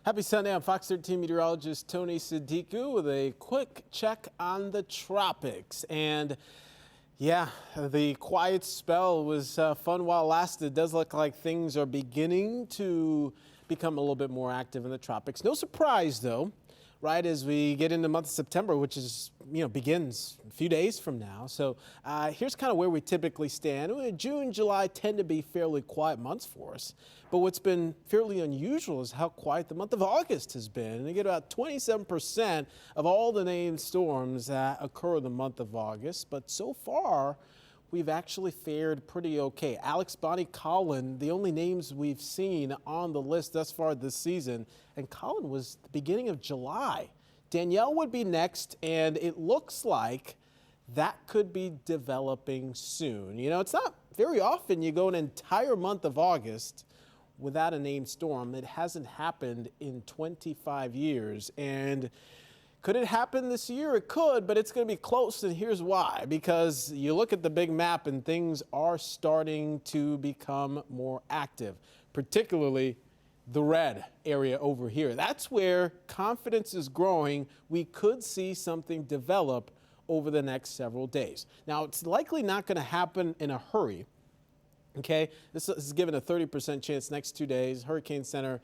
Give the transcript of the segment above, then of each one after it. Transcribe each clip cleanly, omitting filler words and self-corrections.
Happy Sunday. I'm Fox 13 meteorologist Tony Sadiku with a quick check on the tropics. And yeah, the quiet spell was fun while it lasted. It does look like things are beginning to become a little bit more active in the tropics. No surprise, though, right as we get into the month of September, which is, begins a few days from now. So here's kind of where we typically stand. June, July tend to be fairly quiet months for us. But what's been fairly unusual is how quiet the month of August has been. And you get about 27% of all the named storms that occur in the month of August. But so far, we've actually fared pretty okay. Alex, Bonnie, Colin, the only names we've seen on the list thus far this season. And Colin was the beginning of July. Danielle would be next, and it looks like that could be developing soon. It's not very often you go an entire month of August without a named storm. It hasn't happened in 25 years. And could it happen this year? It could, but it's going to be close, and here's why. Because you look at the big map and things are starting to become more active, particularly the red area over here. That's where confidence is growing. We could see something develop over the next several days. Now, it's likely not going to happen in a hurry. Okay, this is given a 30% chance next 2 days. Hurricane Center,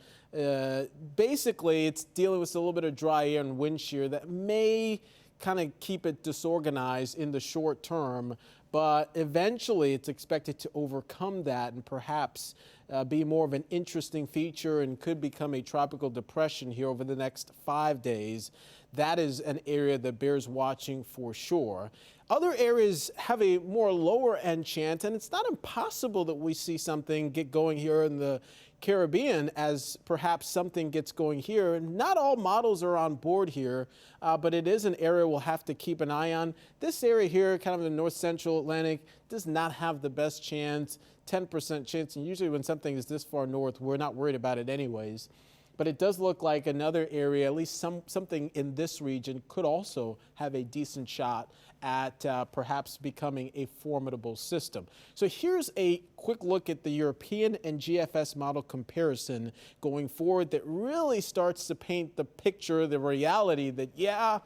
basically, it's dealing with a little bit of dry air and wind shear that may kind of keep it disorganized in the short term, but eventually it's expected to overcome that and perhaps be more of an interesting feature and could become a tropical depression here over the next 5 days. That is an area that bears watching for sure. Other areas have a more lower end chance, and it's not impossible that we see something get going here in the Caribbean as perhaps something gets going here. Not all models are on board here, but it is an area we'll have to keep an eye on. This area here, kind of in the north central Atlantic, does not have the best chance, 10% chance, and usually when something is this far north, we're not worried about it anyways. But it does look like another area, at least something in this region, could also have a decent shot at perhaps becoming a formidable system. So here's a quick look at the European and GFS model comparison going forward that really starts to paint the picture, the reality that, yeah,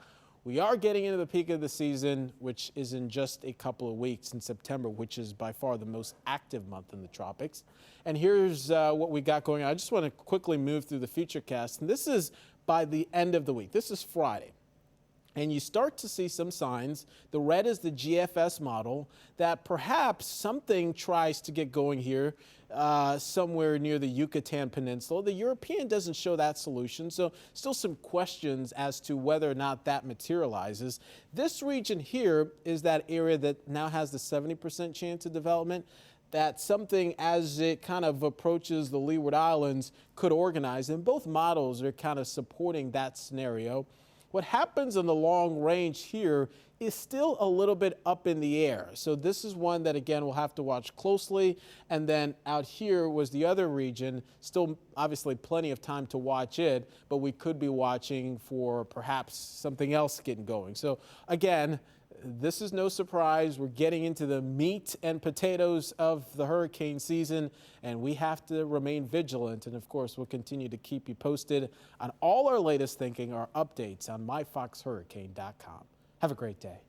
we are getting into the peak of the season, which is in just a couple of weeks in September, which is by far the most active month in the tropics. And here's what we got going on. I just want to quickly move through the futurecast. And this is by the end of the week. This is Friday. And you start to see some signs. The red is the GFS model that perhaps something tries to get going here somewhere near the Yucatan Peninsula. The European doesn't show that solution, so still some questions as to whether or not that materializes. This region here is that area that now has the 70% chance of development. That something as it kind of approaches the Leeward Islands could organize, and both models are kind of supporting that scenario. What happens in the long range here is still a little bit up in the air. So this is one that, again, we'll have to watch closely. And then out here was the other region, still obviously plenty of time to watch it, but we could be watching for perhaps something else getting going. So again, this is no surprise. We're getting into the meat and potatoes of the hurricane season, and we have to remain vigilant. And of course, we'll continue to keep you posted on all our latest thinking, our updates on MyFoxHurricane.com. Have a great day.